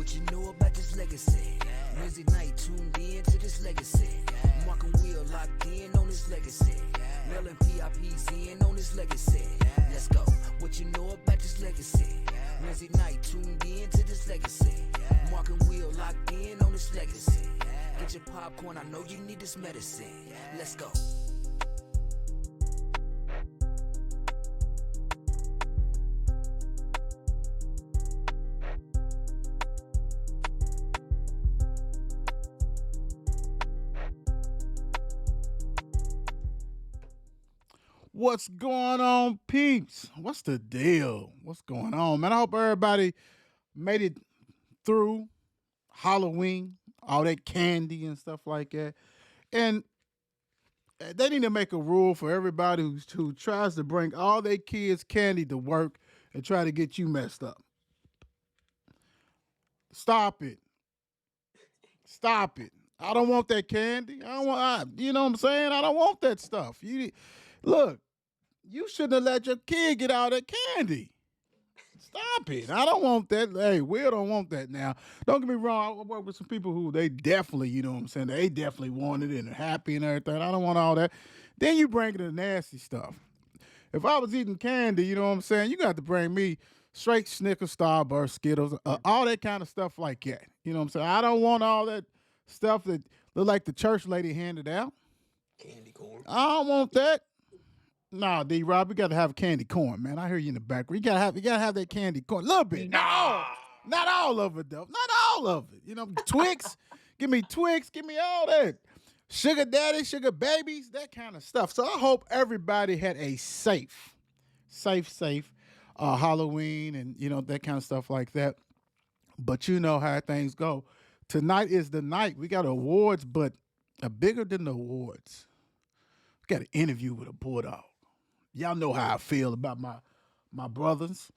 what you know about this legacy. Wednesday night, tuned in to this legacy. Mark and Will locked in on this legacy. Mel and PIP's in on this legacy. Let's go. What you know about this legacy. Wednesday night, tuned in to this legacy. Mark and Will locked in on this legacy. Get your popcorn, I know you need this medicine. Let's go. What's going on, peeps? What's the deal? What's going on, man? I hope everybody made it through Halloween, all that candy and stuff like that. And they need to make a rule for everybody who tries to bring all their kids' candy to work and try to get you messed up. Stop it. Stop it. I don't want that candy. You know what I'm saying? I don't want that stuff. Look, you shouldn't have let your kid get all that candy. Stop it. I don't want that. Hey, Will don't want that now. Don't get me wrong. I work with some people who they definitely, you know what I'm saying, they definitely want it and are happy and everything. I don't want all that. Then you bring the nasty stuff. If I was eating candy, you know what I'm saying, you got to bring me straight Snickers, Starburst, Skittles, all that kind of stuff like that. You know what I'm saying? I don't want all that stuff that look like the church lady handed out. Candy corn. I don't want that. Nah, D-Rob, we got to have candy corn, man. I hear you in the background. You gotta have that candy corn. A little bit. Not all of it, though. Not all of it. You know, Twix. Give me Twix. Give me all that. Sugar daddy, sugar babies, that kind of stuff. So I hope everybody had a safe Halloween and, you know, that kind of stuff like that. But you know how things go. Tonight is the night. We got awards, but bigger than the awards. We got an interview with a Bulldog. Y'all know how I feel about my brethrens.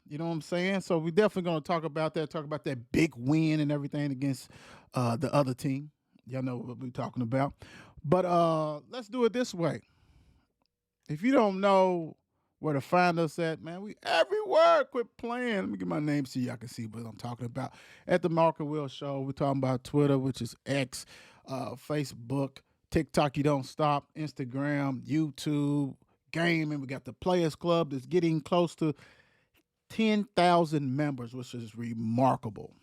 You know what I'm saying? So we definitely going to talk about that big win and everything against the other team. Y'all know what we're talking about. But let's do it this way. If you don't know where to find us at, man, we everywhere. Quit playing. Let me get my name so y'all can see what I'm talking about. At the Mark and Will Show, we're talking about Twitter, which is X, Facebook, TikTok, you don't stop, Instagram, YouTube, gaming. We got the Players Club that's getting close to 10,000 members, which is remarkable.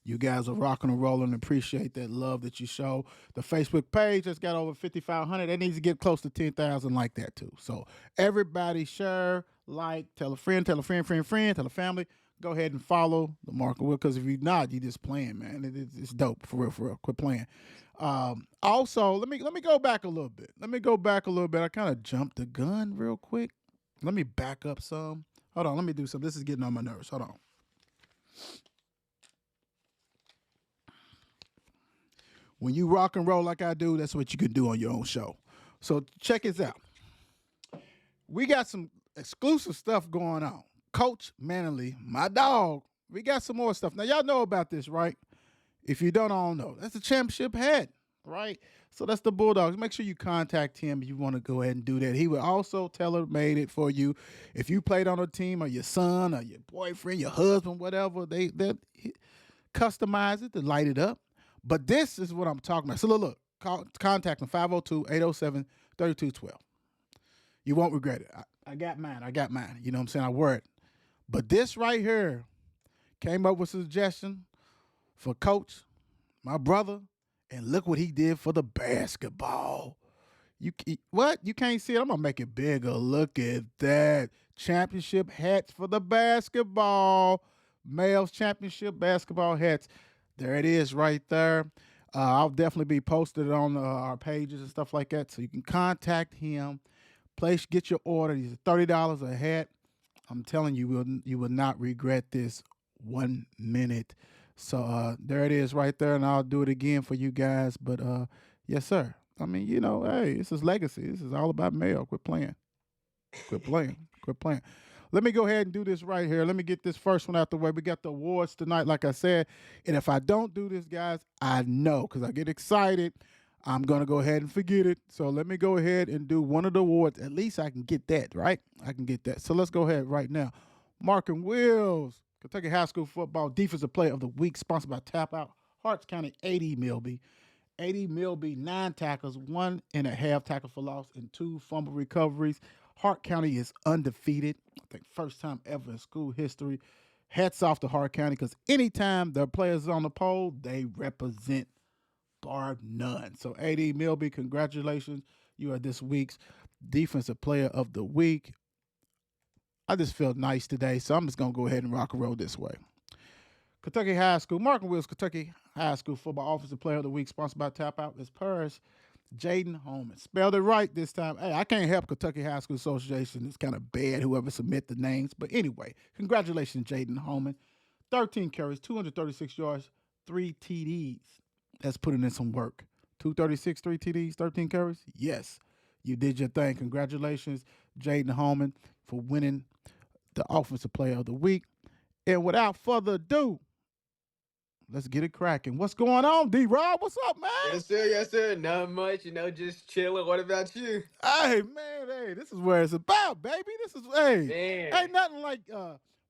You guys are rocking and rolling. Appreciate that love that you show. The Facebook page that's got over 5,500. That needs to get close to 10,000 like that too. So everybody share, like, tell a friend, tell a friend, tell a family. Go ahead and follow the Mark and Will, because if you're not, you just playing, man. It's dope, for real. Quit playing. Also, let me go back a little bit. I kind of jumped the gun real quick. Let me back up some. Hold on, let me do some. This is getting on my nerves. Hold on. When you rock and roll like I do, that's what you can do on your own show. So check this out. We got some exclusive stuff going on. Coach Manley, my dog, we got some more stuff. Now, y'all know about this, right? If you don't all know, that's the championship hat, right? So that's the Bulldogs. Make sure you contact him if you want to go ahead and do that. He will also tailor-made it for you. If you played on a team, or your son or your boyfriend, your husband, whatever, they customize it to light it up. But this is what I'm talking about. So look, contact them, 502-807-3212. You won't regret it. I got mine. You know what I'm saying? I wear it. But this right here came up with a suggestion for Coach, my brother, and look what he did for the basketball. What? You can't see it? I'm going to make it bigger. Look at that. Championship hats for the basketball. Males championship basketball hats. There it is right there. I'll definitely be posted on our pages and stuff like that, so you can contact him. Get your order. These are $30 a hat. I'm telling you, you will not regret this 1 minute. So there it is right there, and I'll do it again for you guys. But yes, sir. I mean, you know, hey, this is legacy. This is all about mail. Quit playing. Let me go ahead and do this right here. Let me get this first one out the way. We got the awards tonight, like I said. And if I don't do this, guys, I know, because I get excited, I'm going to go ahead and forget it. So let me go ahead and do one of the awards. At least I can get that, right? I can get that. So let's go ahead right now. Mark and Will's Kentucky High School Football Defensive Player of the Week, sponsored by Tap Out. Harts County, 80 Milby. 80 Milby, 9 tackles, 1.5 tackles for loss, and 2 fumble recoveries. Hart County is undefeated. I think first time ever in school history. Hats off to Hart County because anytime their players are on the pole, they represent bar none. So, 80 Milby, congratulations. You are this week's Defensive Player of the Week. I just felt nice today, so I'm just going to go ahead and rock and roll this way. Kentucky High School, Mark and Will's Kentucky High School Football Offensive Player of the Week, sponsored by Tap Out, is Paris Jaden Holman. Spelled it right this time. Hey, I can't help Kentucky High School Association. It's kind of bad, whoever submit the names. But anyway, congratulations, Jaden Holman. 13 carries, 236 yards, 3 TDs. That's putting in some work. 236, 3 TDs, 13 carries? Yes, you did your thing. Congratulations, Jaden Holman, for winning the Offensive Player of the Week. And without further ado, let's get it cracking. What's going on, D-Rob? What's up, man? Yes, sir. Yes, sir. Not much. Just chilling. What about you? Hey, man, hey, this is where it's about, baby. This is, hey, Man, ain't nothing like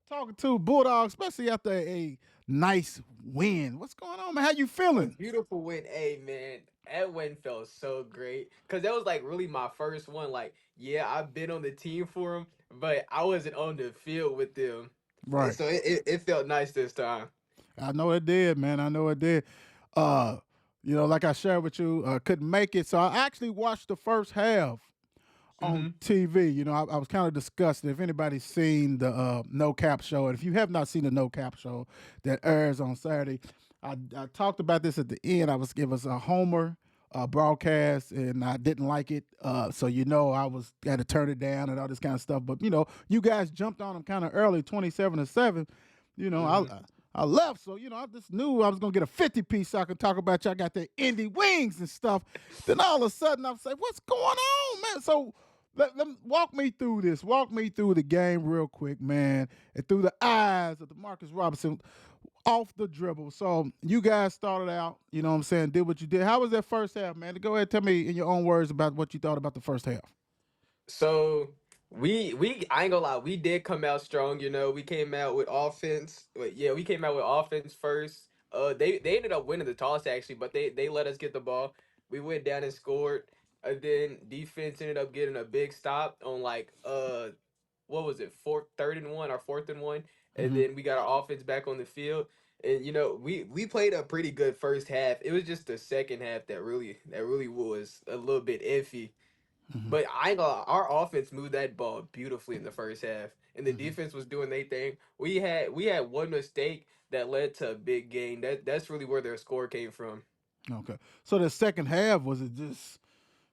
talking to Bulldogs, especially after a nice win. What's going on, man? How you a feeling? beautiful win. Hey, man, that win felt so great because that was like really my first one. Like, yeah, I've been on the team for them, but I wasn't on the field with them. And Right. so it felt nice this time. I know it did, man. I know it did. Uh, like I shared with you, couldn't make it. So I actually watched the first half on Mm-hmm. TV. I was kind of disgusted. If anybody's seen the No Cap show, and if you have not seen the No Cap show that airs on Saturday, I talked about this at the end. It was a Homer broadcast, and I didn't like it. So I was had to turn it down and all this kind of stuff. But you guys jumped on them kind of early, 27-7. You know, Mm-hmm. I left, so I just knew I was gonna get a 50-piece so I could talk about y'all got the indie wings and stuff. Then all of a sudden I'm saying, what's going on, man? So walk me through this. Walk me through the game real quick, man, and through the eyes of Demarcus Robertson off the dribble. So you guys started out, what I'm saying, did what you did. How was that first half, man? Go ahead, tell me in your own words about what you thought about the first half. So we I ain't gonna lie, we did come out strong. We came out with offense. Yeah, we came out with offense first. They ended up winning the toss actually, but they let us get the ball. We went down and scored. And then defense ended up getting a big stop on like what was it, third and one or fourth and one, and Mm-hmm. then we got our offense back on the field. And we played a pretty good first half. It was just the second half that really was a little bit iffy. Mm-hmm. But I ain't gonna, our offense moved that ball beautifully in the first half, and the Mm-hmm. defense was doing their thing. We had one mistake that led to a big gain. That's really where their score came from. Okay. So the second half, was it just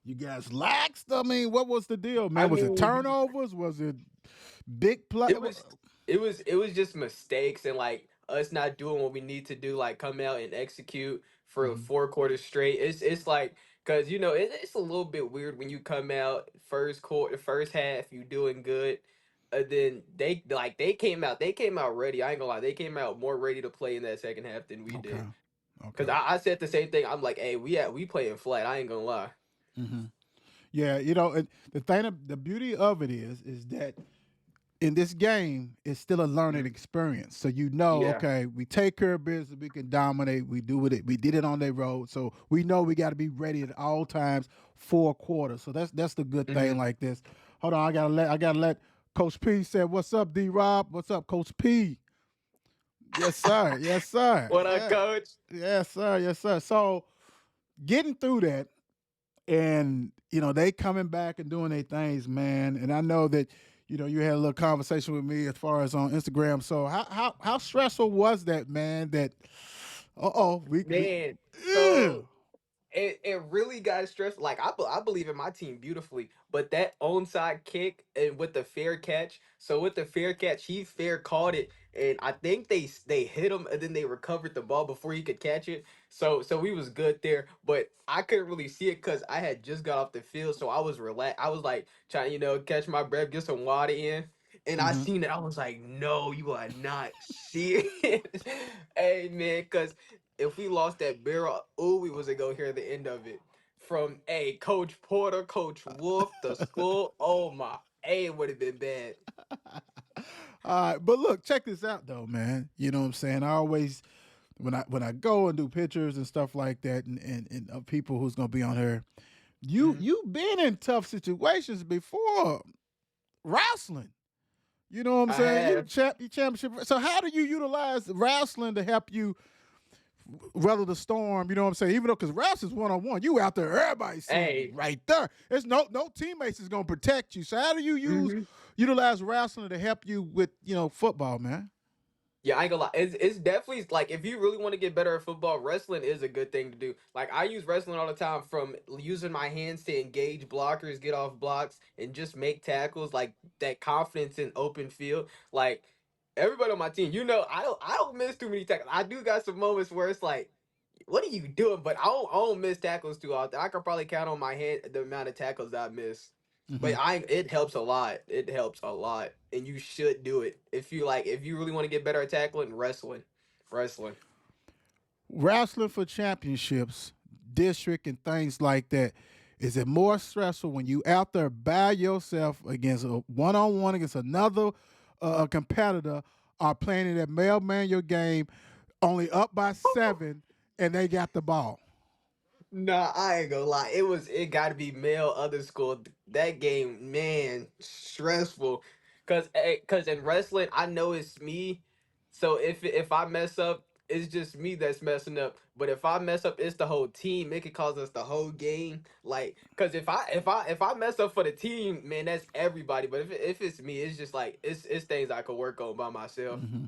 you guys laxed? I mean, what was the deal, I man? Was it mean, turnovers? Was it big play? it was it was just mistakes and like us not doing what we need to do, like come out and execute for Mhm. 4 quarters straight. It's like because it's a little bit weird when you come out first quarter, first half, you doing good. Then they came out ready. I ain't gonna lie, they came out more ready to play in that second half than we Okay. did. Cause Okay. I said the same thing. I'm like, hey, we playing flat. I ain't gonna lie. Hmm. Yeah, the beauty of it is that in this game, it's still a learning Mhm. experience. So Yeah. okay, we take care of business, we can dominate, we do it, we did it on their road. So we know we got to be ready at all times for a quarter. So that's the good thing. Hmm. Like this. Hold on, I gotta let Coach P say, "What's up, D Rob? What's up, Coach P?" Yes, sir. Yes, sir. What up, Yeah. coach? Yes, sir. Yes, sir. So getting through that, and they coming back and doing their things, man. And I know that you had a little conversation with me as far as on Instagram. So how stressful was that, man? That we Man, ugh. so it really got stressed. Like I believe in my team beautifully, but that onside kick and with the fair catch. So with the fair catch, he fair caught it, and I think they hit him, and then they recovered the ball before he could catch it. So we was good there, but I couldn't really see it because I had just got off the field, so I was relaxed. I was like trying, catch my breath, get some water in. And I Hmm. seen it. I was like, "No, you are not serious, hey man." Because if we lost that barrel, oh, we wasn't gonna hear the end of it. From Coach Porter, Coach Wolf, the school. Oh my, it would have been bad. All right, but look, check this out though, man. You know what I'm saying? I always when I go and do pictures and stuff like that, and of people who's gonna be on here, Mhm. you've been in tough situations before wrestling. You know what I'm I saying? have. You championship. So how do you utilize wrestling to help you weather the storm? You know what I'm saying? Even though because wrestling's one on one, you out there, everybody seeing you Hey. right there. There's no teammates is gonna protect you. So how do you Mhm. utilize wrestling to help you with football, man? Yeah, I ain't gonna lie. It's definitely like if you really want to get better at football, wrestling is a good thing to do. Like I use wrestling all the time, from using my hands to engage blockers, get off blocks, and just make tackles. Like that confidence in open field. Like everybody on my team, I don't miss too many tackles. I do got some moments where it's like, what are you doing? But I don't miss tackles too often. I could probably count on my hand the amount of tackles that I miss. Hmm. But it helps a lot. It helps a lot, and you should do it if you like. If you really want to get better at tackling, wrestling. Wrestling for championships, district, and things like that. Is it more stressful when you out there by yourself against a one on one against another competitor, or playing in that mailman your game, only up by 7, and they got the ball? Nah, I ain't gonna lie. It got to be male other school. That game, man, stressful. Cause in wrestling, I know it's me. So if I mess up, it's just me that's messing up. But if I mess up, it's the whole team. It could cause us the whole game. Like, cause if I mess up for the team, man, that's everybody. But if it's me, it's just like it's things I could work on by myself. Hmm.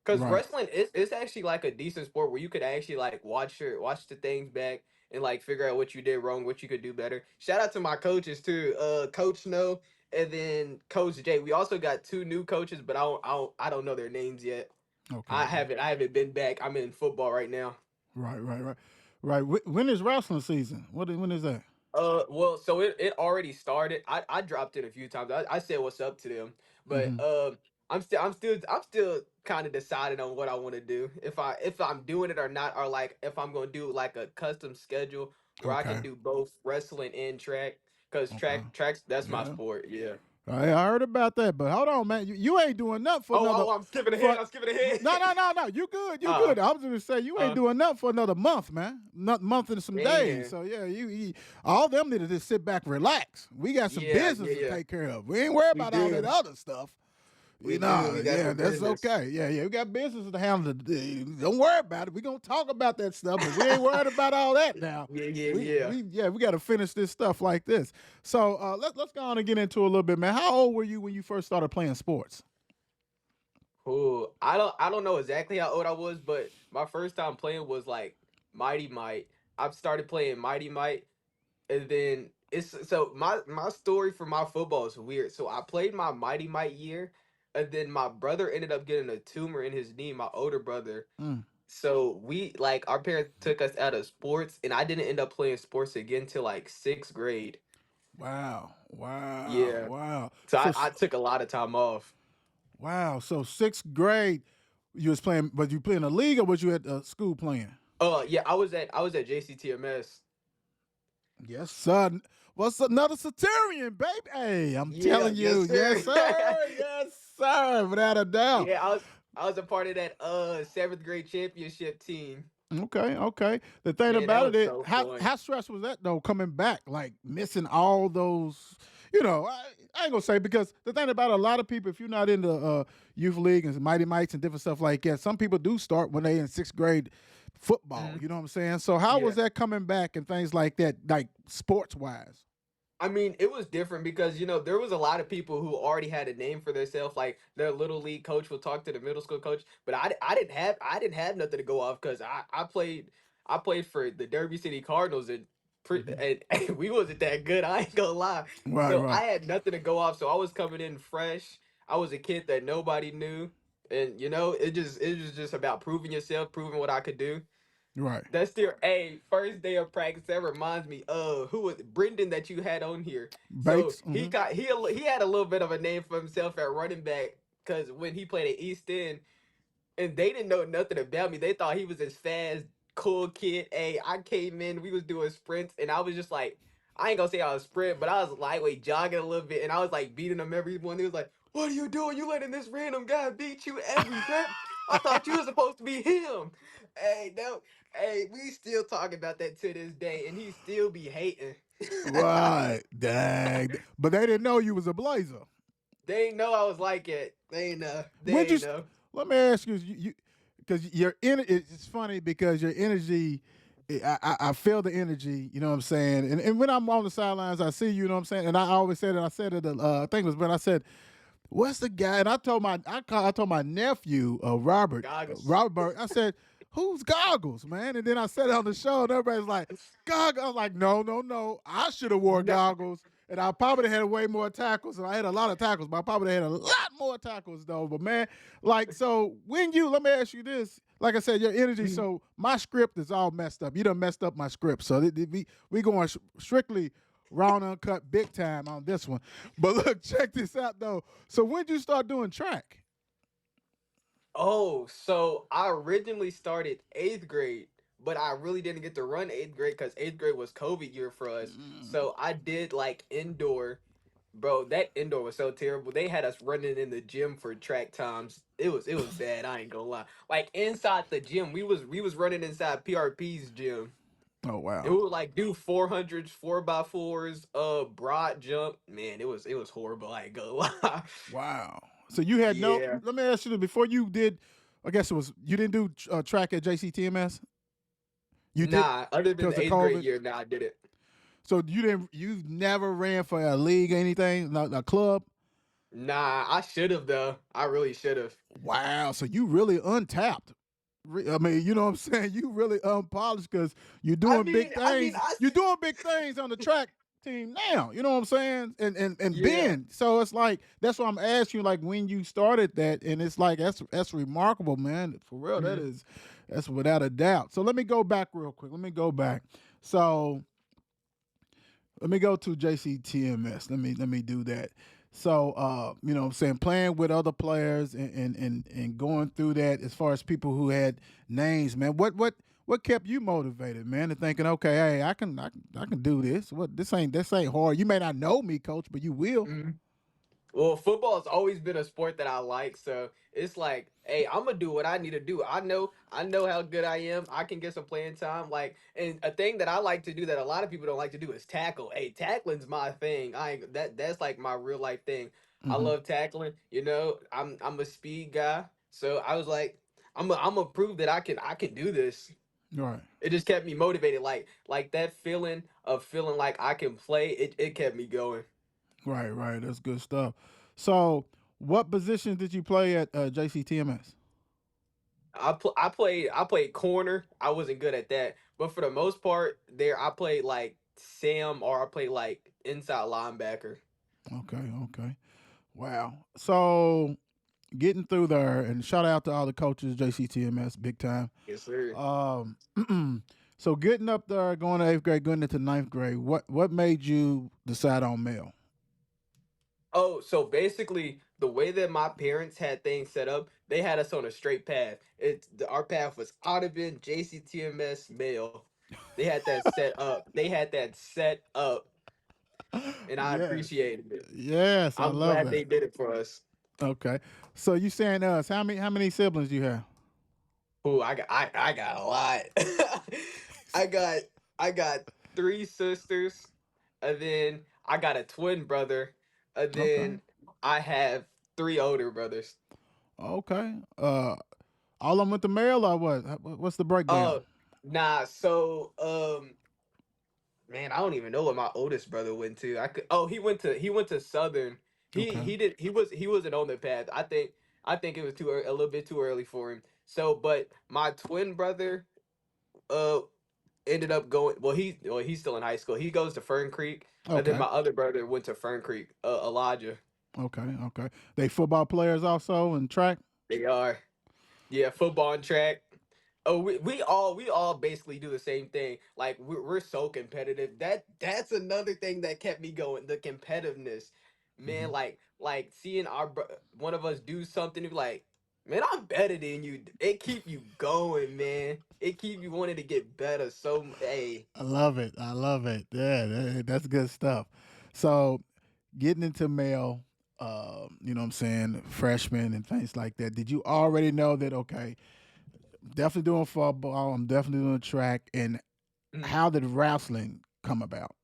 Cause Right. wrestling is it's actually like a decent sport where you could actually like watch the things back and like figure out what you did wrong, what you could do better. Shout out to my coaches too, Coach Snow and then Coach J. We also got two new coaches, but I don't know their names yet. Okay. I haven't been back. I'm in football right now. Right. Right. Right. Right. When is wrestling season? When is that? Well, so it already started. I dropped in a few times. I said what's up to them, but Hmm. I'm still kind of deciding on what I want to do. If I'm doing it or not, or like if I'm gonna do like a custom schedule where I can Okay. do both wrestling and track, cause Okay. tracks that's my Yeah. sport. Yeah. I heard about that, but hold on, man. You ain't doing nothing for Oh, another. I'm skipping ahead. For I'm skipping ahead. no, no, no, no. You good? You uh, good? I was gonna say you ain't uh, doing nothing for another month, man. Not month and some days. man. So yeah, all them need to just sit back, relax. We got some Yeah, business yeah, to yeah. take care of. We ain't worried We about all that do. other stuff. We do. We got Yeah, some that's business. okay. Yeah, yeah, we got business to handle. Don't worry about it. We gonna talk about that stuff, but we ain't worried about all that now. Yeah, yeah, We yeah. we yeah, we got to finish this stuff like this. So let's go on and get into a little bit, man. How old were you when you first started playing sports? Cool. I don't know exactly how old I was, but my first time playing was like Mighty Might. I started playing Mighty Might, and then it's so my story for my football is weird. So I played my Mighty Might year, and then my brother ended up getting a tumor in his knee, my older brother. Mm. So we like our parents took us out of sports, and I didn't end up playing sports again till like sixth grade. Wow, wow, Yeah. wow. So So I took a lot of time off. wow, so sixth grade, you was playing, but you playing a league or was you at school playing? Yeah, I was at JCTMS. Yes, son. What's another Satirian, baby? Hey, I'm Yeah, telling yes, you, sir. yes, sir, yes, sir, without a doubt. Yeah, I was a part of that seventh grade championship team. Okay, okay. The thing Man, that about it was is, so fun. how stressful was that though? Coming back, like missing all those, I ain't gonna say because the thing about a lot of people, if you're not in the youth league and Mighty Mites and different stuff like that, some people do start when they in sixth grade football. Mhm. You know what I'm saying? So how was Yeah. that coming back and things like that, like sports wise? I mean, it was different because there was a lot of people who already had a name for themselves. Like their little league coach would talk to the middle school coach, but I didn't have nothing to go off because I played for the Derby City Cardinals and, Hmm. and we wasn't that good. I ain't gonna lie. Right, So right, I had nothing to go off. So I was coming in fresh. I was a kid that nobody knew, and it was just about proving yourself, proving what I could do. right. That's still a first day of practice. That reminds me of who was Brendan that you had on here. So Bates. he Hmm. got he had a little bit of a name for himself at running back because when he played at East End, and they didn't know nothing about me. They thought he was this fast, cool kid. Hey, I came in, we was doing sprints, and I was just like, I ain't gonna say I was sprint, but I was lightweight jogging a little bit, and I was like beating them everyone. He was like, "What are you doing? You letting this random guy beat you every rep? I thought you were supposed to be him." Hey, no, hey, we still talking about that to this day, and he still be hating. Right. Dang. But they didn't know you was a Blazer. They ain't know I was like it. They ain't know. When They you ain't know. let me ask you, because it's funny because your energy. I feel the energy, you know what I'm saying? And when I'm on the sidelines, I see you, you know what I'm saying? And I always said it, I said it, I think it was when I said, what's the guy? And I told my nephew, Goggles. Robert, I said, who's Goggles, man? And then I said it on the show, and everybody's like, Goggles. I was like, no, no, no. I should have wore No. goggles, and I probably had way more tackles. And I had a lot of tackles, but I probably had a lot more tackles though. But man, like, so let me ask you this. Like I said, your energy. So my script is all messed up. You done messed up my script. So we going strictly raw and uncut, big time on this one. But look, check this out though. So when did you start doing track? Oh, so I originally started eighth grade, but I really didn't get to run eighth grade because eighth grade was COVID year for us. So I did like indoor. Bro, that indoor was so terrible. They had us running in the gym for track times. It was bad. I ain't gonna lie. Like inside the gym, we was running inside PRP's gym. Oh It wow, would like do 400s, 4x4s, broad jump. Man, it was horrible. I ain't gonna lie. wow. So you had no. Yeah. Let me ask you this: before you did, I guess it was you didn't do track at JCTMS. You did Nah, other than because the of eighth grade COVID. year, nah, I did it. So you didn't. You've never ran for a league or anything, not a club. Nah, I should have though. I really should have. Wow. So you really untapped. I mean, you know what I'm saying? You really unpolished because you're I doing mean, big I mean, things. I You're doing big things on the track team now. You know what I'm saying? And yeah. Ben. So it's like that's why I'm asking you, like when you started that, and it's like that's remarkable, man. For real, Mhm. that's without a doubt. So let me go back real quick. Let me go back. So let me go to JCTMS. Let me do that. So you know what I'm saying, playing with other players and going through that as far as people who had names, man. What kept you motivated, man, to thinking, okay, hey, I can do this. What this ain't hard. You may not know me, coach, but you will. Mhm. Well, football has always been a sport that I like, so it's like, hey, I'm gonna do what I need to do. I know how good I am. I can get some playing time. Like, and a thing that I like to do that a lot of people don't like to do is tackle. Hey, tackling's my thing. I ain't, that's like my real life thing. I Hmm. love tackling. I'm a speed guy, so I was like, I'm gonna prove that I can do this. Right, It just kept me motivated. Like that feeling of feeling like I can play. It kept me going. right. That's good stuff. So, what positions did you play at JCTMS? I played corner. I wasn't good at that, but for the most part, there I played like Sam or I played like inside linebacker. Okay. Wow. So getting through there, and shout out to all the coaches, JCTMS, big time. Yes, sir. So getting up there, going to eighth grade, going into ninth grade, what made you decide on male? Oh, so basically, the way that my parents had things set up, they had us on a straight path. Our path was Audubon, JCTMS, male. They had that set up. They had that set up, and I Yes, appreciated it. yes, I I'm love glad that. they did it for us. Okay, so you saying us? How many siblings you have? Ooh, I got a lot. I got I got three sisters, and then I got a twin brother, and Okay, then I have three older brothers. okay. All of them went to male or what? What's the breakdown? Oh, nah. So, man, I don't even know what my oldest brother went to. I could. Oh, he went to Southern. He Okay, he did. He wasn't on the path. I think it was a little bit too early for him. So, but my twin brother, uh, ended up going. He's still in high school. He goes to Fern Creek, and then okay, my other brother went to Fern Creek. Elijah. okay. They football players also and track. They are. Yeah, football and track. Oh, we all basically do the same thing. Like we're so competitive. That's another thing that kept me going. The competitiveness, man. Hmm. Like seeing one of us do something, and be like, man, I'm better than you. It keep you going, man. It keep you wanting to get better. So, hey, I love it. I love it. Yeah, that's good stuff. So, getting into male. you know what I'm saying, freshmen and things like that, did you already know that, okay, definitely doing football, I'm definitely doing track, and Mhm. how did wrestling come about?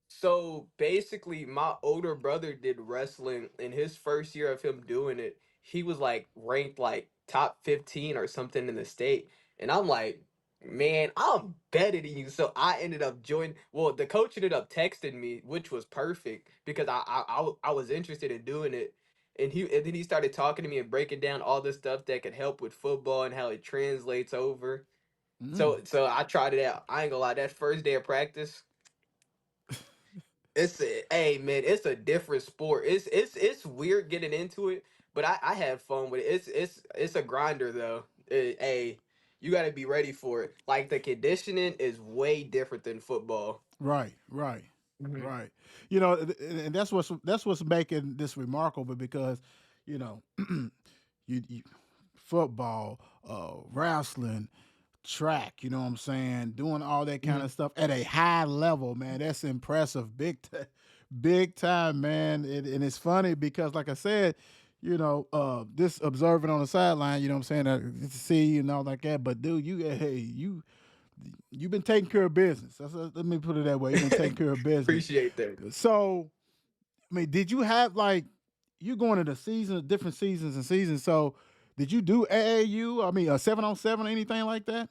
So basically, my older brother did wrestling. In his first year of him doing it, he was like ranked like top 15 or something in the state. And I'm like, man, I'm better than you. So I ended up joining. Well, the coach ended up texting me, which was perfect because I was interested in doing it. And then he started talking to me and breaking down all the stuff that could help with football and how it translates over. Mm. So I tried it out. I ain't gonna lie, that first day of practice. Hey man, it's a different sport. It's weird getting into it, but I had fun with it. It's a grinder though. Hey, you got to be ready for it. Like the conditioning is way different than football. Right, right, Mhm. right. You know, and that's what's making this remarkable because, you know, you football, wrestling, track. You know what I'm saying? Doing all that kind of Mhm. stuff at a high level, man. That's impressive, big time, man. And it's funny because, like I said, this observing on the sideline. You know what I'm saying? To see and all like that. But dude, you've been taking care of business. Let me put it that way. You've been taking care of business. Appreciate that. So, I mean, did you have like you going into seasons, different seasons and seasons? So, did you do AAU? I mean, a 7-on-7 or anything like that?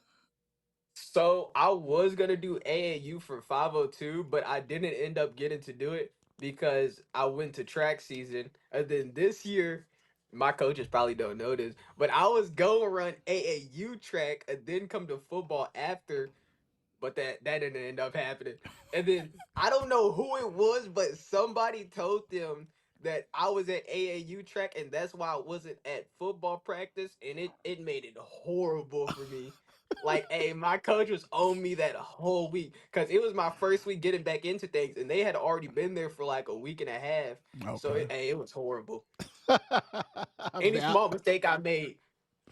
So I was gonna do AAU for 502, but I didn't end up getting to do it because I went to track season. And then this year, my coaches probably don't know this, but I was going to run AAU track and then come to football after, but that didn't end up happening. And then I don't know who it was, but somebody told them that I was at AAU track, and that's why I wasn't at football practice, and it made it horrible for me. Like, hey, my coach was on me that whole week because it was my first week getting back into things, and they had already been there for like a week and a half. So, Okay. hey, it was horrible. Any That small mistake I made,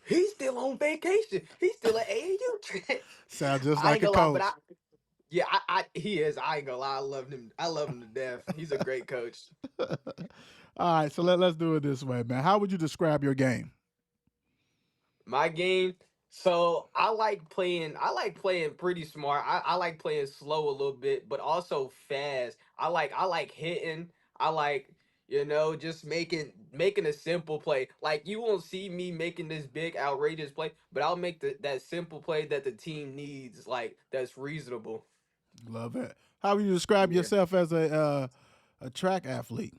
he's still on vacation. He's still at AAU track. sounds just I like ain't a gonna lie, but coach. yeah, he is. I ain't gonna lie, I love him. I love him to death. He's a great coach. All right, so let's do it this way, man. How would you describe your game? My game. So I like playing. I like playing pretty smart. I like playing slow a little bit, but also fast. I like hitting. I like just making a simple play. Like you won't see me making this big outrageous play, but I'll make that simple play that the team needs. Like that's reasonable. Love it. How would you describe Yeah. yourself as a track athlete?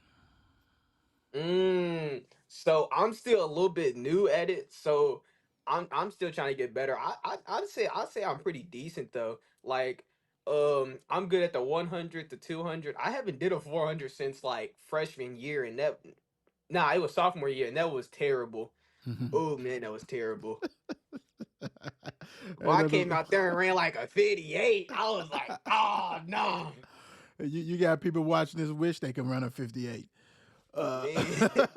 So I'm still a little bit new at it, so I'm still trying to get better. I'd say I'm pretty decent though. Like I'm good at the 100 to 200. I haven't did a 400 since like freshman year and that nah, it was sophomore year and that was terrible. Oh man, that was terrible. Boy, And I came out there and ran like a 58. I was like, "Oh, no." you got people watching this wish they can run a 58. Uh, Man.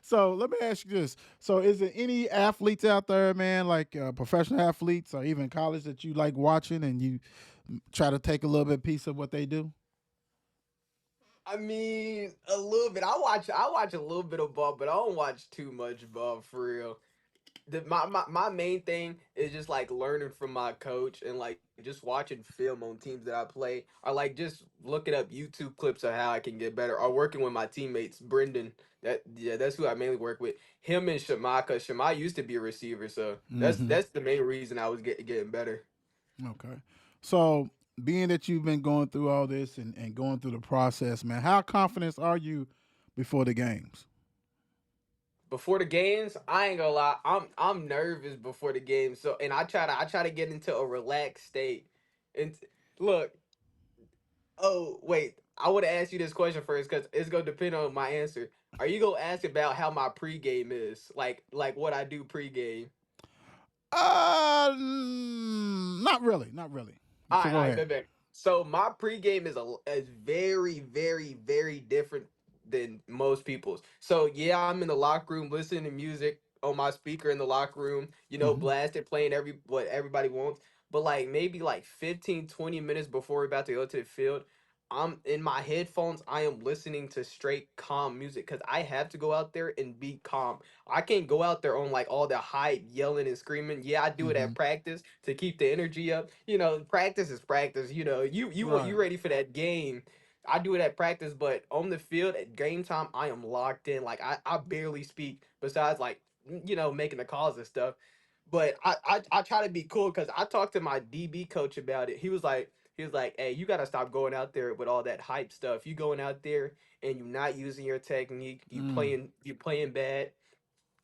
so let me ask you this: so, is there any athletes out there, man, like professional athletes or even college that you like watching and you try to take a little bit piece of what they do? I mean, a little bit. I watch a little bit of ball, but I don't watch too much ball for real. My main thing is just like learning from my coach and like just watching film on teams that I play, or like just looking up YouTube clips of how I can get better, or working with my teammates. Brendan, that's who I mainly work with. Him and Shamaka. Shema used to be a receiver, so that's Mm-hmm. that's the main reason I was getting better. Okay. So, being that you've been going through all this and going through the process, man, how confident are you before the games? Before the games, I ain't gonna lie, I'm nervous before the game. So and I try to get into a relaxed state. And look, oh wait, I would ask you this question first because it's gonna depend on my answer. Are you gonna ask about how my pregame is, like what I do pregame? Not really, not really. So All go right, ahead. bet, bet. So my pregame is very, very, very different than most people's. So yeah, I'm in the locker room listening to music on my speaker in the locker room, Hmm. blasted, playing what everybody wants. But like maybe like 15, 20 minutes before we're about to go to the field, I'm in my headphones. I am listening to straight calm music because I have to go out there and be calm. I can't go out there on like all the hype, yelling and screaming. Yeah, I do it Mm-hmm. at practice to keep the energy up. You know, practice is practice. You know, Right. you ready for that game. I do it at practice, but on the field at game time, I am locked in. Like I barely speak besides like making the calls and stuff. But I try to be cool because I talked to my DB coach about it. He was like, "Hey, you gotta stop going out there with all that hype stuff. You going out there and you not using your technique. Mm. You playing bad.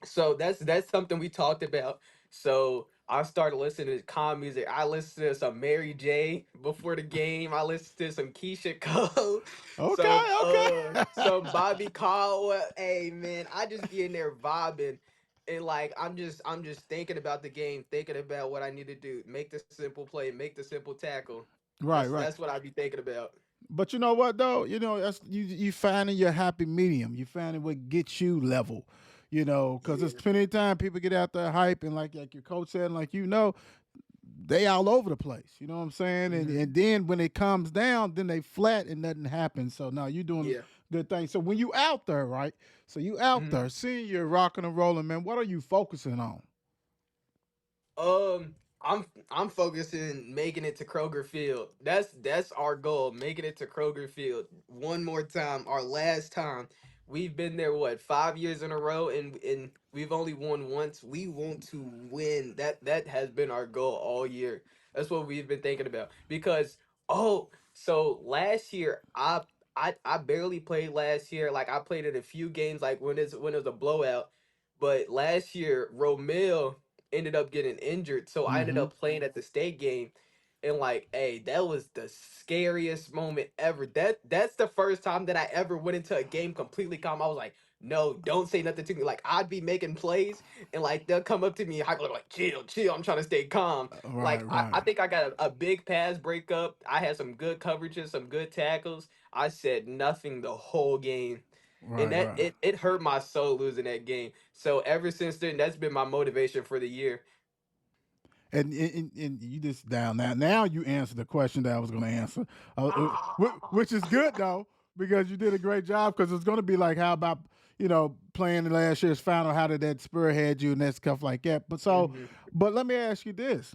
So that's something we talked about. So I started listening to calm music. I listened to some Mary J before the game. I listened to some Keisha Cole, Okay. Okay. some Bobby Caldwell. Hey man, I just be in there vibing. And like I'm just thinking about the game, thinking about what I need to do. Make the simple play, make the simple tackle. That's Right. Right. that's what I be thinking about. But you know what though? You know that's you finding your happy medium. You finding what gets you level. You know, because there's Yeah. plenty of time people get out there hype and like your coach said, and like they all over the place. You know what I'm saying? And Hmm. and then when it comes down, then they flat and nothing happens. So now you're doing Yeah. good things. So when you out there, right? So you out Mhm. there, seeing you're rocking and rolling, man. What are you focusing on? I'm focusing making it to Kroger Field. That's our goal, making it to Kroger Field one more time, our last time. We've been there what 5 years in a row, and we've only won once. We want to win. That has been our goal all year. That's what we've been thinking about. Because so last year I barely played last year. Like I played in a few games, like when it was a blowout. But last year, Romeo ended up getting injured, so I ended Mm-hmm. up playing at the state game. And like, hey, that was the scariest moment ever. That's the first time that I ever went into a game completely calm. I was like, no, don't say nothing to me. Like I'd be making plays and like they'll come up to me hyper like chill, chill. I'm trying to stay calm. Right. Like I Right. think I got a big pass breakup. I had some good coverages, some good tackles. I said nothing the whole game. And Right. that Right. it hurt my soul losing that game. So ever since then, that's been my motivation for the year. And you just down now. Now you answered the question that I was going to answer, Ah. which is good though because you did a great job. Because it's going to be like, how about playing the last year's final? How did that spearhead you and that stuff like that? Mhm. But let me ask you this: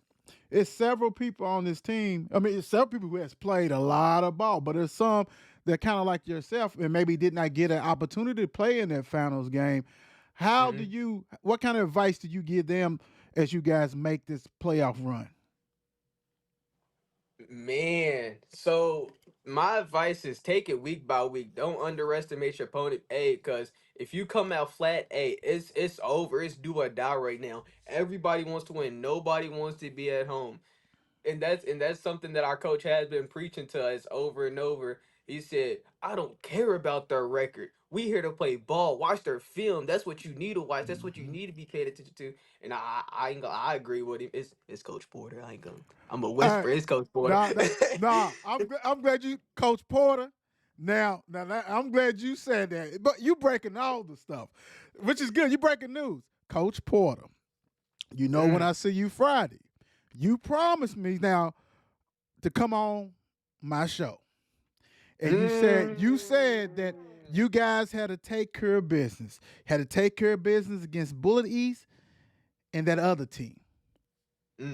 it's several people on this team. I mean, it's several people who has played a lot of ball, but there's some that kind of like yourself and maybe did not get an opportunity to play in that finals game. How do Mhm. you? What kind of advice do you give them as you guys make this playoff run? Man, so my advice is take it week by week. Don't underestimate your opponent. Hey, cause if you come out flat, hey, it's over. It's do or die right now. Everybody wants to win. Nobody wants to be at home. And that's something that our coach has been preaching to us over and over. He said, "I don't care about their record. We here to play ball. Watch their film. That's what you need to watch. That's what you Mhm. need to be paid attention to." And I ain't gonna, I agree with him. It's Coach Porter. I ain't gonna. I'm a All right. whisper. It's Coach Porter. Nah. I'm glad you, Coach Porter. Now, I'm glad you said that. But you breaking all the stuff, which is good. You breaking news, Coach Porter. You know when Mm, I see you Friday, you promised me now to come on my show, and you said that mm, you guys had to take care of business, had to take care of business against Bullet East and that other team.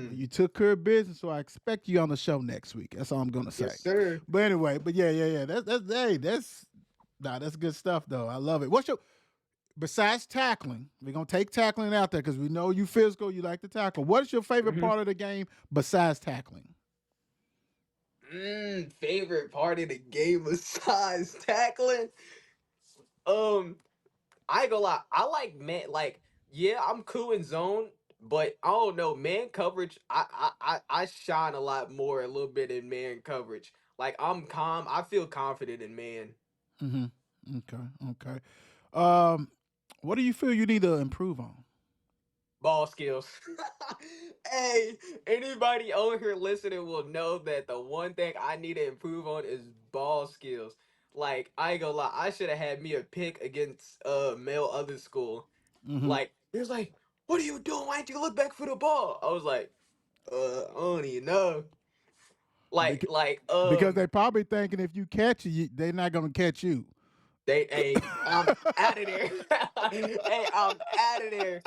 Well, mm. you took care of business, so I expect you on the show next week. That's all I'm gonna say. Yes, sir. But anyway, but yeah. That's good stuff though. I love it. What's your besides tackling? We're gonna take tackling out there because we know you physical. You like to tackle. What is your favorite Mhm. part of the game besides tackling? Favorite part of the game besides tackling. Um, I ain't gonna lie. I like man. Like, yeah, I'm cool in zone, but I don't know man coverage. I shine a lot more a little bit in man coverage. Like I'm calm. I feel confident in man. Mm-hmm. Okay. Okay. Um, what do you feel you need to improve on? Ball skills. Hey, anybody on here listening will know that the one thing I need to improve on is ball skills. Like I ain't gonna lie, I should have had me a pick against male other school. Mm-hmm. Like he was like, "What are you doing? Why didn't you look back for the ball?" I was like, I don't even know." like Beca- like because um they probably thinking if you catch it, they're not gonna catch you. they hey I'm out of there. Hey, I'm out of there.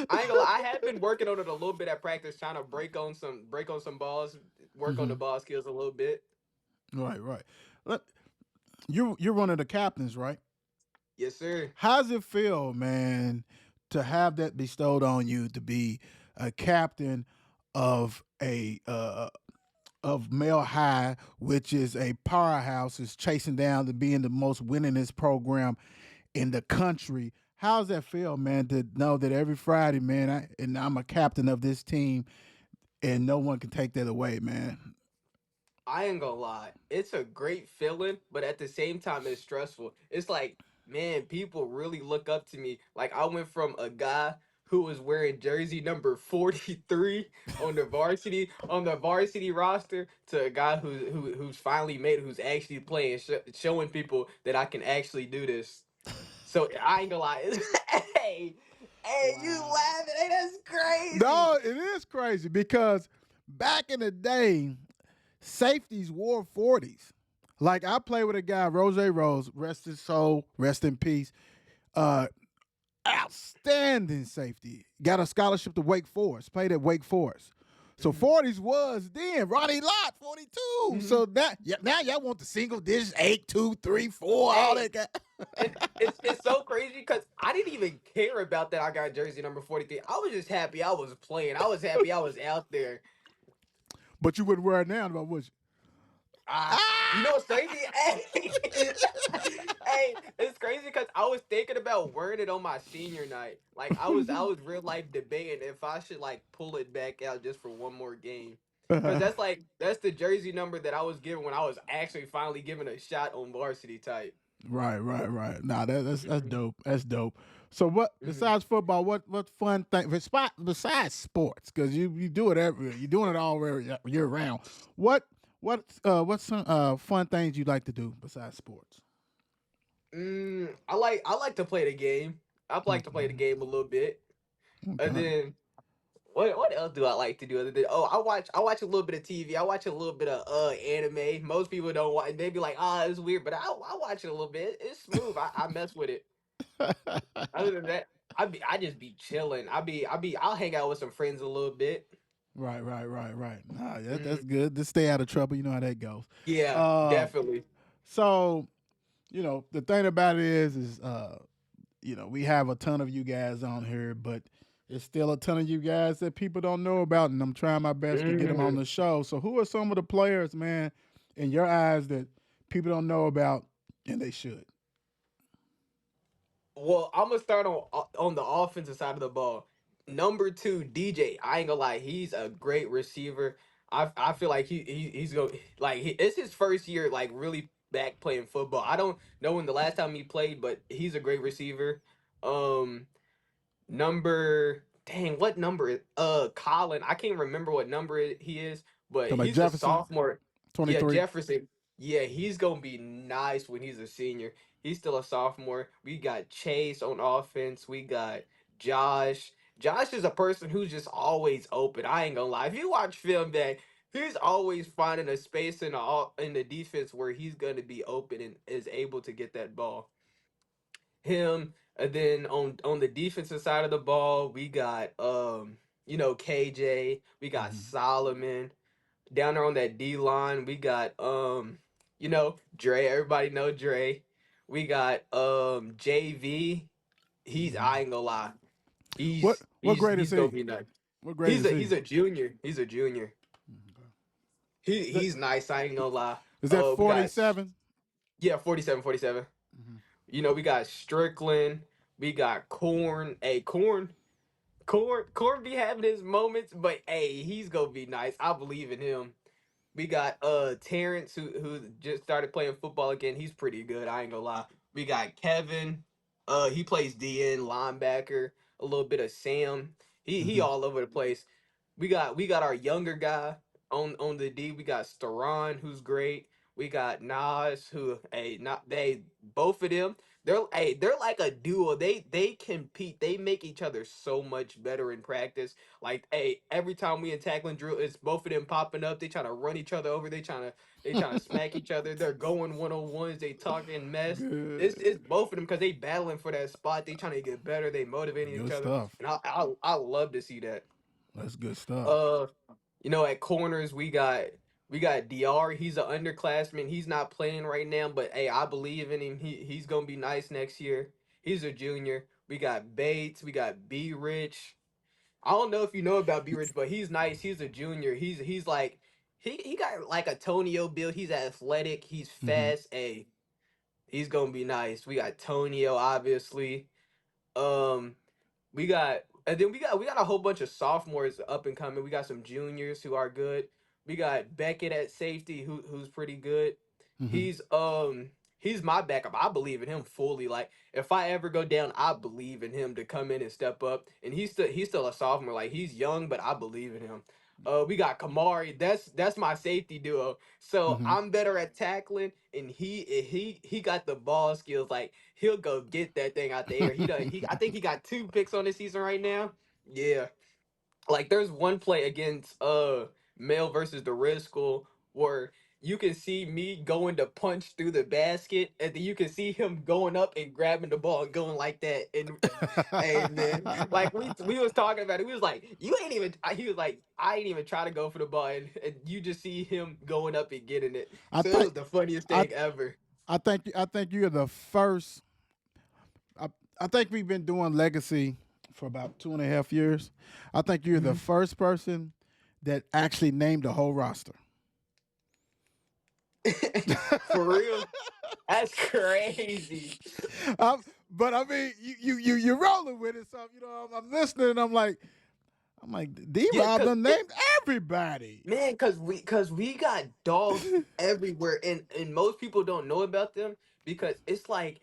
I ain't gonna lie, I have been working on it a little bit at practice, trying to break on some balls, work on the Hmm. ball skills a little bit. Right, right. Look, you're one of the captains, right? Yes, sir. How's it feel, man, to have that bestowed on you to be a captain of a of Mile High, which is a powerhouse, is chasing down to being the most winningest program in the country. How's that feel, man, to know that every Friday, man, I'm a captain of this team and no one can take that away, man? I ain't gonna lie. It's a great feeling, but at the same time, it's stressful. It's like, man, people really look up to me. Like, I went from a guy who was wearing jersey number 43 on the varsity roster to a guy who's finally made it, who's actually playing, showing people that I can actually do this. So I ain't gonna lie. Hey, hey, you Wow. laughing? Hey, that's crazy. No, it is crazy because back in the day, safeties wore 40s. Like I played with a guy, Rose, rest his soul, rest in peace. Uh, Outstanding safety. Got a scholarship to Wake Forest. Played at Wake Forest. So Mhm, 40s was then Ronnie Lott 42. mhm. So that yeah, now y'all want the single digits 8, 2, 3, 4, all Hey, that. and it's so crazy because I didn't even care about that. I got jersey number 43. I was just happy I was playing. I was happy I was out there. But you wouldn't wear it now, but would you? You know Ah! what's crazy? Hey, hey, it's crazy because I was thinking about wearing it on my senior night. Like I was real life debating if I should like pull it back out just for one more game. Cause that's the jersey number that I was given when I was actually finally given a shot on varsity type. Right, right, right. Nah, that's Hmm. dope. That's dope. So what Hmm. besides football, what fun thing besides sports? Because you do it every you're doing it all year round. What's some fun things you like to do besides sports? I like to play the game. I like to play the Okay, game a little bit. And okay. then what else do I like to do other than I watch a little bit of TV. I watch a little bit of anime. Most people don't watch. They be like, ah, it's weird, but I watch it a little bit. It's smooth. I mess with it. Other than that, I just be chilling. I'll hang out with some friends a little bit. Right, right, right, right. Nah, that's Hmm. good. Just stay out of trouble. You know how that goes. Yeah, Uh, definitely. so the thing about it is we have a ton of you guys on here, but there's still a ton of you guys that people don't know about, and I'm trying my best to get them on Hmm. the show. So, who are some of the players, man, in your eyes that people don't know about, and they should? Well, I'm gonna start on the offensive side of the ball. Number two, DJ. I ain't gonna lie, he's a great receiver. I feel like he's going it's his first year like really back playing football. I don't know when the last time he played, but he's a great receiver. Um, Number dang, what number Colin, I can't remember what number he is, but Talking about he's a Jefferson, sophomore. Yeah, 23. Jefferson. Yeah, he's gonna be nice when he's a senior. He's still a sophomore. We got Chase on offense. We got Josh. Josh is a person who's just always open. I ain't gonna lie. If you watch film back, he's always finding a space in the defense where he's gonna be open and is able to get that ball. Him, and then on the defensive side of the ball, we got KJ, we got Mhm. Solomon. Down there on that D line, we got Dre. Everybody know Dre. We got JV. I Mhm. ain't gonna lie. What grade is He's gonna he? be nice. What grade is he? He's a junior. He's a junior. Okay. That- He's nice. I ain't gonna lie. Is that We got 47? yeah, 47, 47. Mhm. We got Strickland. We got Corn. Hey, Corn be having his moments, but hey, he's gonna be nice. I believe in him. We got Terrence who just started playing football again. He's pretty good. I ain't gonna lie. We got Kevin. He plays DN linebacker. A little bit of Sam. He Mhm. all over the place. We got our younger guy on the D. We got Staron, who's great. We got Nas, who hey not they both of them. they're like a duo. They compete. They make each other so much better in practice. Like every time we in tackling drill, it's both of them popping up. They trying to run each other over. They trying to smack each other. They're going 1-on-ones. They talking mess. It's Good, both of them because they battling for that spot. They trying to get better. They motivating each good other, stuff. and I love to see that. That's good stuff. Uh, at corners we got Dr. He's an underclassman. He's not playing right now, but hey, I believe in him. He's gonna be nice next year. He's a junior. We got Bates. We got B Rich. I don't know if you know about B Rich, but he's nice. He's a junior. He's like he got like a Tonio build. He's athletic. He's Hmm. fast. Hey, he's gonna be nice. We got Tonio, obviously. Um, and then we got a whole bunch of sophomores up and coming. We got some juniors who are good. We got Beckett at safety who's pretty good. Hmm. He's my backup. I believe in him fully. Like if I ever go down, I believe in him to come in and step up. And he's still a sophomore. Like he's young, but I believe in him. We got Kamari. That's my safety duo. So Hmm. I'm better at tackling, and he got the ball skills. Like he'll go get that thing out the air. He does. He I think he got 2 picks on this season right now. Yeah, like there's one play against Male versus the Red School where you can see me going to punch through the basket, and then you can see him going up and grabbing the ball and going like that. And hey man, like we was talking about it. We was like, you ain't even. He was like, I ain't even try to go for the ball, and you just see him going up and getting it. I So it think was the funniest I thing ever. I think you're the first. I, I think we've been doing legacy for about 2.5 years. I think you're the Mhm. first person that actually named the whole roster. For real, that's crazy. But I mean, you're rolling with it. So I'm listening. And I'm like, D Yeah, Rob cause done named everybody. man, cause we got dogs everywhere, and most people don't know about them because it's like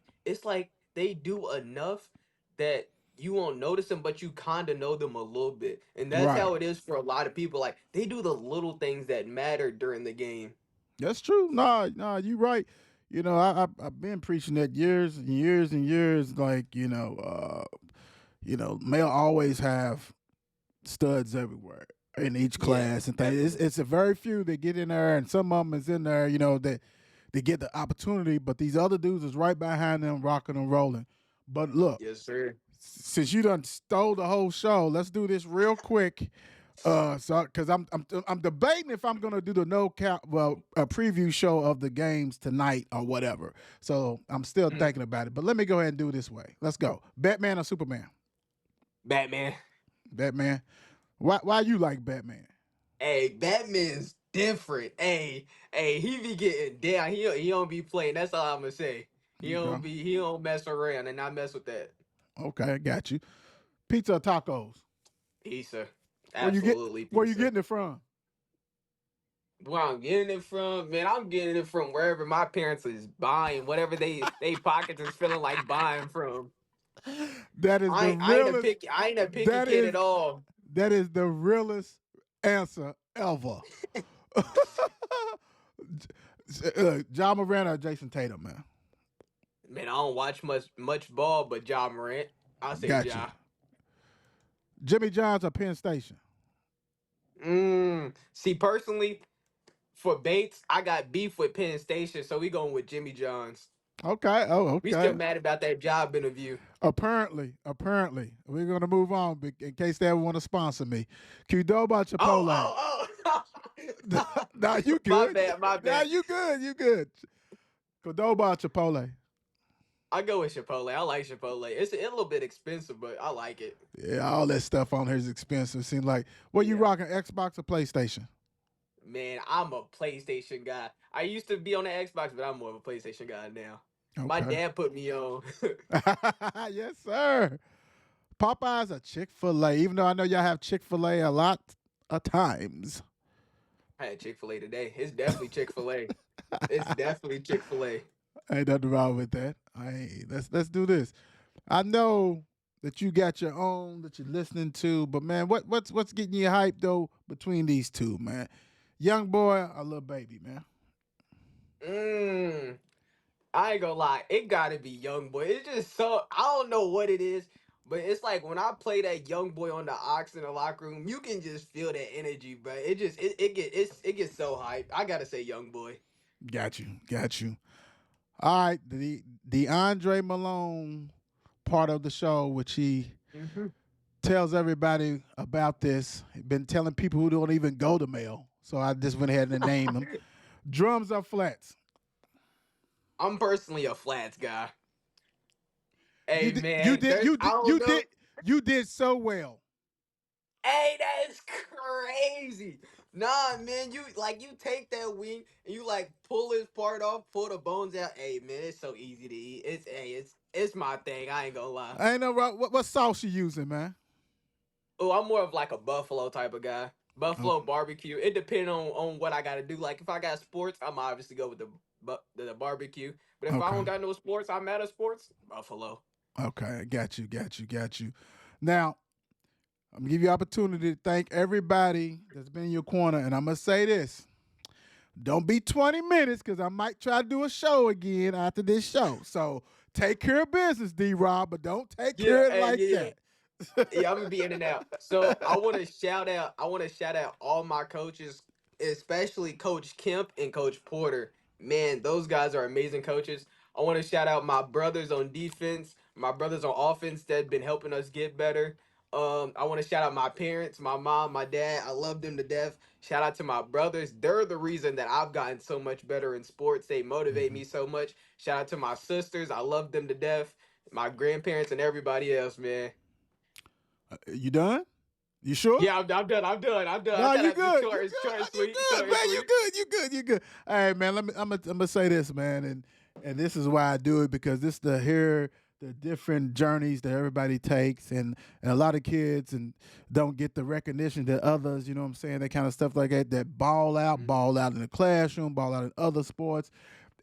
they do enough that you won't notice them, but you kind of know them a little bit, and that's Right. how it is for a lot of people. Like they do the little things that matter during the game. That's true. Nah, you right. I've been preaching that years and years and years. Like male always have studs everywhere in each Yeah, class and things. definitely. It's a very few that get in there, and some of them is in there. That they get the opportunity, but these other dudes is right behind them, rocking and rolling. But look, Yes, sir. since you done stole the whole show, let's do this real quick. So because I'm debating if I'm gonna do the no count, well, a preview show of the games tonight or whatever. So I'm still Mm. thinking about it. But let me go ahead and do it this way. Let's go. Batman or Superman? Batman. Batman. Why you like Batman? Hey, Batman's different. Hey, he be getting down. He don't be playing. That's all I'm gonna say. Okay. He don't mess around, and I mess with that. Okay, I got you. Pizza or tacos? Pizza, Where you get absolutely where you pizza. getting it from? Where I'm getting it from, man, I'm getting it from wherever my parents is buying, whatever they pockets is feeling like buying from. That is the realest. I ain't a picky That kid is at all. that is the realest answer ever. John Moran or Jason Tatum, man. Man, I don't watch much ball, but Ja Morant. I say Got you. Ja. Jimmy Johns or Penn Station. See, personally, for Bates, I got beef with Penn Station, so we going with Jimmy Johns. Okay. Oh, We still okay. mad about that job interview. Apparently, we're gonna move on in case they ever want to sponsor me. Qdoba Chipotle. Oh, oh, oh. Nah, you My good. bad, my Nah, bad. you good. You good. Qdoba Chipotle. I go with Chipotle. I like Chipotle. It's a little bit expensive, but I like it. Yeah, all that stuff on here is expensive. Seems like what you Yeah. rocking, Xbox or PlayStation? Man, I'm a PlayStation guy. I used to be on the Xbox, but I'm more of a PlayStation guy now. My Okay. dad put me on. Yes, sir. Popeyes or Chick-fil-A? Even though I know y'all have Chick-fil-A a lot of times. I had Chick-fil-A today. It's definitely Chick-fil-A. It's definitely Chick-fil-A. Ain't nothing wrong with that. Let's do this. I know that you got your own that you're listening to, but man, what's getting you hyped though between these two, man? Young boy or little baby, man? Mmm. I ain't gonna lie, it gotta be Young Boy. It's just so I don't know what it is, but it's like when I play that Young Boy on the ox in the locker room, you can just feel that energy, bro. It gets so hype. I gotta say Young Boy. Got you. All right, the Andre Malone part of the show, which he Hmm. tells everybody about this. Been telling people who don't even go to mail. So I just went ahead and named them. Drums or flats? I'm personally a flats guy. You Hey did you man, did there's you I did don't you know. did you did so well. Hey, that's crazy. Nah, man, you take that wing and you like pull his part off, pull the bones out. Hey, man, it's so easy to eat. It's my thing. I ain't gonna lie. I ain't know what sauce you using, man. Oh, I'm more of like a buffalo type of guy. Okay. Buffalo barbecue. It depends on what I gotta do. Like if I got sports, I'm obviously go with the barbecue. But if I Okay. don't got no sports, I'm out of sports. Buffalo. Okay. Got you. Now, I'm gonna give you opportunity to thank everybody that's been in your corner, and I'm gonna say this: don't be 20 minutes, because I might try to do a show again after this show. So take care of business, D-Rob, but don't take Yeah, care of it hey, like yeah, that. yeah, I'm gonna be in and out. So I want to shout out. I want to shout out all my coaches, especially Coach Kemp and Coach Porter. Man, those guys are amazing coaches. I want to shout out my brothers on defense, my brothers on offense that have been helping us get better. I want to shout out my parents, my mom, my dad. I love them to death. Shout out to my brothers. They're the reason that I've gotten so much better in sports. They motivate me so much. Shout out to my sisters. I love them to death. My grandparents and everybody else, man. You done? You sure? Yeah, I'm done. I'm done. I No, thought you I'd be good. You short and good. You sweet. good, Short and man. sweet. You good. Hey, man, I'm gonna say this, man, and this is why I do it, because this to hear the different journeys that everybody takes, and a lot of kids and don't get the recognition that others, you know what I'm saying, that kind of stuff like that ball out in the classroom, ball out in other sports.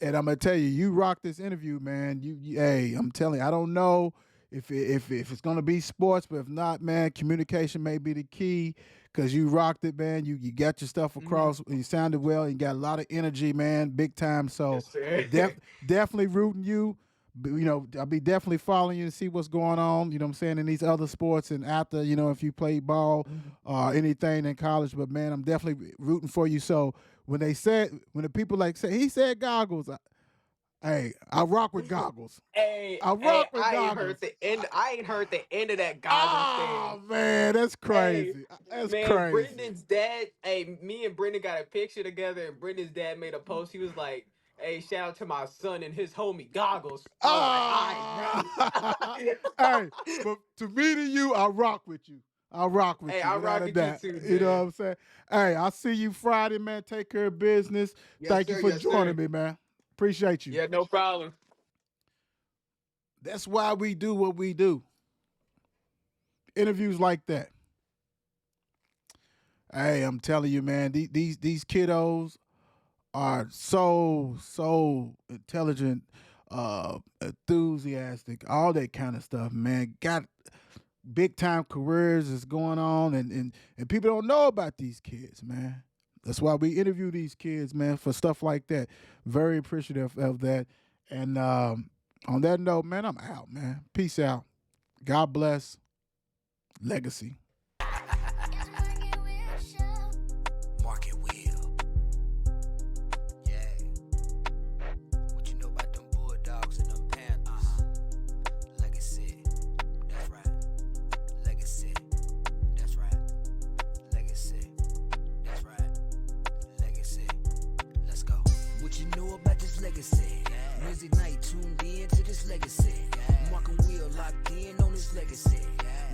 And I'm gonna tell you, you rock this interview, man. Hey, I'm telling you, I don't know if it's gonna be sports, but if not, man, communication may be the key, because you rocked it, man. You got your stuff Mhm. across. You sounded well. You got a lot of energy, man, big time. So Yes, sir. definitely rooting you. You know, I'll be definitely following you to see what's going on. You know what I'm saying, in these other sports, and after, if you play ball Mhm. or anything in college. But man, I'm definitely rooting for you. So when the people like say he said goggles, hey, I rock with goggles. I rock with I ain't goggles. heard the end. I ain't heard the end of that goggles thing. Oh man, that's Hey, crazy. That's man, crazy. Brendan's dad. Hey, me and Brendan got a picture together, and Brendan's dad made a post. He was like, "Hey, shout out to my son and his homie goggles." I was like, "All right, Ah, hey, bro." but to me to you, I rock with you. I rock with Hey, you I without rock a with you doubt. too, You know what man. I'm saying? Hey, I'll see you Friday, man. Take care of business. Yes, Thank you sir. for Yes, joining sir. me, man. Appreciate you. Yeah, no problem. That's why we do what we do. Interviews like that. Hey, I'm telling you, man, these kiddos are so intelligent, enthusiastic, all that kind of stuff, man. Got big time careers is going on, and people don't know about these kids, man. That's why we interview these kids, man, for stuff like that. Very appreciative of that. And on that note, man, I'm out, man. Peace out. God bless. Legacy. Market wheel. Yeah. What you know about them Bulldogs and them Panthers? Legacy. That's right. Legacy. That's right. Legacy. That's right. Legacy. Let's go. What you know about this legacy? Wednesday night tuned in to this legacy. Mark and Will locked in on this legacy.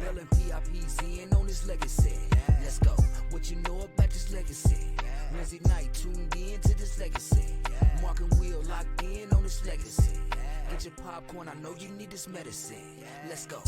Mel and PIP's in on this legacy. Let's go. What you know about this legacy? Wednesday night tuned in to this legacy. Mark and Will locked in on this legacy. Get your popcorn, I know you need this medicine. Let's go.